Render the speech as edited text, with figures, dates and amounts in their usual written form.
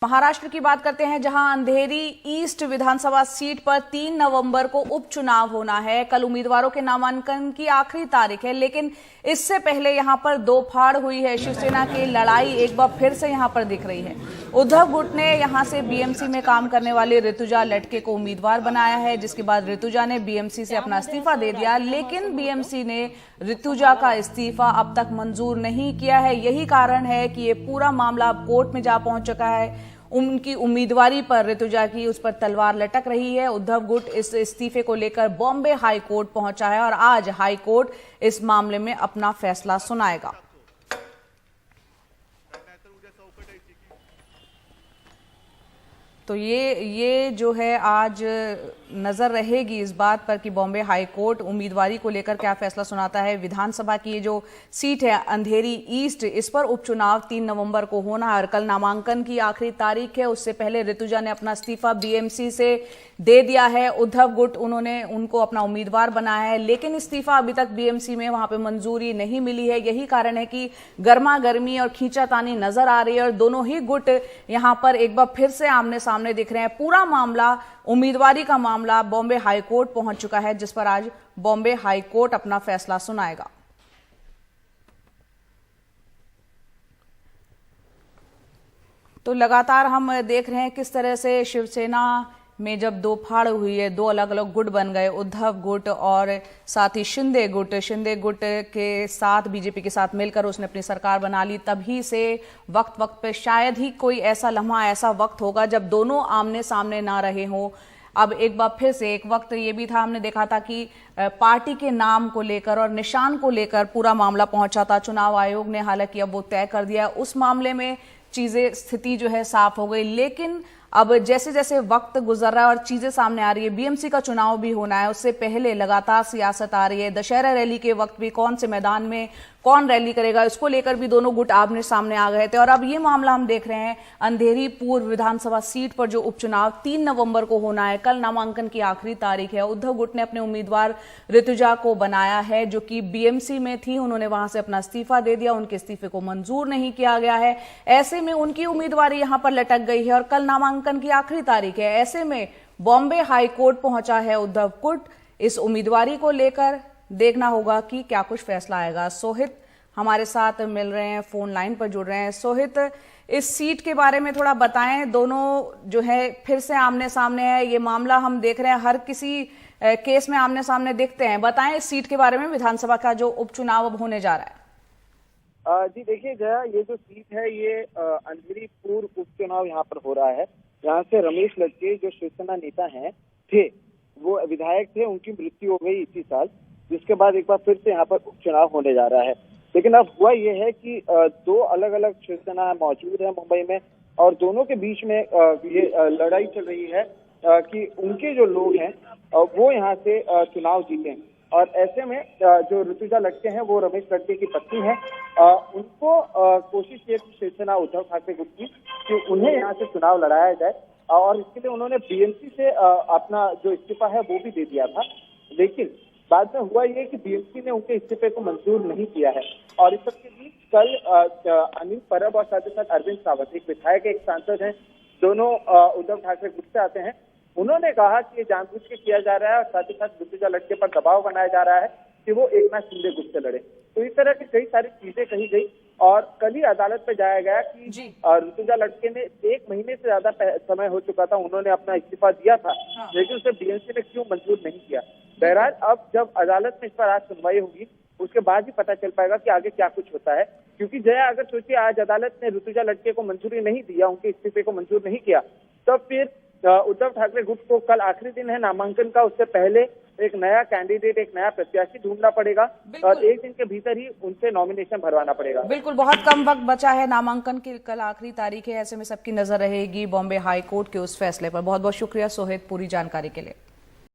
महाराष्ट्र की बात करते हैं, जहां अंधेरी ईस्ट विधानसभा सीट पर 3 नवंबर को उपचुनाव होना है। कल उम्मीदवारों के नामांकन की आखिरी तारीख है, लेकिन इससे पहले यहां पर दो फाड़ हुई है। शिवसेना की लड़ाई एक बार फिर से यहां पर दिख रही है। उद्धव गुट ने यहां से बीएमसी में काम करने वाली ऋतुजा लटके को उम्मीदवार बनाया है, जिसके बाद ऋतुजा ने बीएमसी से अपना इस्तीफा दे दिया, लेकिन बीएमसी ने ऋतुजा का इस्तीफा अब तक मंजूर नहीं किया है। यही कारण है कि ये पूरा मामला अब कोर्ट में जा पहुंच चुका है। उनकी उम्मीदवारी पर ऋतुजा की उस पर तलवार लटक रही है। उद्धव गुट इस इस्तीफे को लेकर बॉम्बे हाई कोर्ट पहुंचा है और आज हाई कोर्ट इस मामले में अपना फैसला सुनाएगा। तो ये जो है आज नजर रहेगी इस बात पर कि बॉम्बे हाई कोर्ट उम्मीदवारी को लेकर क्या फैसला सुनाता है। विधानसभा की ये जो सीट है अंधेरी ईस्ट, इस पर उपचुनाव 3 नवंबर को होना है और कल नामांकन की आखिरी तारीख है। उससे पहले ऋतुजा ने अपना इस्तीफा बीएमसी से दे दिया है। उद्धव गुट उन्होंने उनको अपना उम्मीदवार बनाया है, लेकिन इस्तीफा अभी तक बीएमसी में वहां पे मंजूरी नहीं मिली है। यही कारण है कि गर्मा गर्मी और खींचातानी नजर आ रही है और दोनों ही गुट यहां पर एक बार फिर से आमने सामने दिख रहे हैं। पूरा मामला, उम्मीदवारी का मामला बॉम्बे हाई कोर्ट पहुंच चुका है, जिस पर आज बॉम्बे हाई कोर्ट अपना फैसला सुनाएगा। तो लगातार हम देख रहे हैं किस तरह से शिवसेना में जब दो फाड़ हुई है, दो अलग अलग गुट बन गए, उद्धव गुट और साथ ही शिंदे गुट के साथ बीजेपी के साथ मिलकर उसने अपनी सरकार बना ली। तभी से वक्त वक्त पे शायद ही कोई ऐसा लम्हा, ऐसा वक्त होगा जब दोनों आमने सामने ना रहे हों। अब एक बार फिर से एक वक्त ये भी था, हमने देखा था कि पार्टी के नाम को लेकर और निशान को लेकर पूरा मामला पहुंचा था। चुनाव आयोग ने हालांकि अब वो तय कर दिया, उस मामले में चीजें, स्थिति जो है साफ हो गई। लेकिन अब जैसे जैसे वक्त गुजर रहा है और चीजें सामने आ रही है, बीएमसी का चुनाव भी होना है, उससे पहले लगातार सियासत आ रही है। दशहरा रैली के वक्त भी कौन से मैदान में कौन रैली करेगा, इसको लेकर भी दोनों गुट आमने सामने आ गए थे। और अब ये मामला हम देख रहे हैं, अंधेरी पूर्व विधानसभा सीट पर जो उपचुनाव 3 नवंबर को होना है, कल नामांकन की आखिरी तारीख है। उद्धव गुट ने अपने उम्मीदवार ऋतुजा को बनाया है, जो कि बीएमसी में थी। उन्होंने वहां से अपना इस्तीफा दे दिया, उनके इस्तीफे को मंजूर नहीं किया गया है। ऐसे में उनकी उम्मीदवारी यहां पर लटक गई है और कल नामांकन की आखिरी तारीख है। ऐसे में बॉम्बे हाई कोर्ट पहुंचा है उद्धव गुट। इस उम्मीदवारी को लेकर देखना होगा कि क्या कुछ फैसला आएगा। सोहित हमारे साथ मिल रहे हैं, फोन लाइन पर जुड़ रहे हैं। सोहित, इस सीट के बारे में थोड़ा बताएं। दोनों जो है फिर से आमने सामने है, ये मामला हम देख रहे हैं हर किसी केस में आमने सामने दिखते हैं। बताएं इस सीट के बारे में, विधानसभा का जो उपचुनाव अब होने जा रहा है। जी देखिए जया, ये जो सीट है ये अंधेरी पूर्व उपचुनाव यहाँ पर हो रहा है। यहाँ से रमेश लटके जो शिवसेना नेता थे, वो विधायक थे, उनकी मृत्यु हो गई इसी साल, जिसके बाद एक बार फिर से यहाँ पर उपचुनाव होने जा रहा है। लेकिन अब हुआ ये है कि दो अलग अलग शिवसेना मौजूद है मुंबई में और दोनों के बीच में ये लड़ाई चल रही है कि उनके जो लोग हैं वो यहाँ से चुनाव जीतें। और ऐसे में जो ऋतुजा लटके हैं, वो रमेश लटके की पत्नी है, उनको कोशिश की शिवसेना उद्धव ठाकरे गुट की कि उन्हें यहाँ से चुनाव लड़ाया जाए और इसके लिए उन्होंने बीएमसी से अपना जो इस्तीफा है वो भी दे दिया था। लेकिन बाद में हुआ ये कि बीएमसी ने उनके इस्तीफे को मंजूर नहीं किया है। और इस सबके बीच कल अनिल परब और साथ ही साथ अरविंद सावंत, एक विधायक एक सांसद हैं, दोनों उद्धव ठाकरे गुट से आते हैं, उन्होंने कहा कि ये जानबूझ के किया जा रहा है और साथ ही साथ ऋतुजा लटके पर दबाव बनाया जा रहा है कि वो एकनाथ शिंदे गुट से लड़े। तो इस तरह की कई सारी चीजें कही गई और कल ही अदालत में जाया गया कि ऋतुजा लटके ने 1 महीने से ज्यादा समय हो चुका था, उन्होंने अपना इस्तीफा दिया था, लेकिन उसे बीएमसी ने क्यों मंजूर नहीं किया। बहरहाल अब जब अदालत में इस पर आज सुनवाई होगी, उसके बाद ही पता चल पाएगा कि आगे क्या कुछ होता है। क्योंकि जया, अगर सोचिए आज अदालत ने ऋतुजा लटके को मंजूरी नहीं दिया, उनके इस्तीफे को मंजूर नहीं किया, तब फिर उद्धव ठाकरे गुट को कल आखिरी दिन है नामांकन का, उससे पहले एक नया कैंडिडेट, एक नया प्रत्याशी ढूंढना पड़ेगा और 1 दिन के भीतर ही उनसे नॉमिनेशन भरवाना पड़ेगा। बिल्कुल, बहुत कम वक्त बचा है, नामांकन की कल आखिरी तारीख है। ऐसे में सबकी नजर रहेगी बॉम्बे हाई कोर्ट के उस फैसले पर। बहुत बहुत शुक्रिया सोहित पूरी जानकारी के लिए।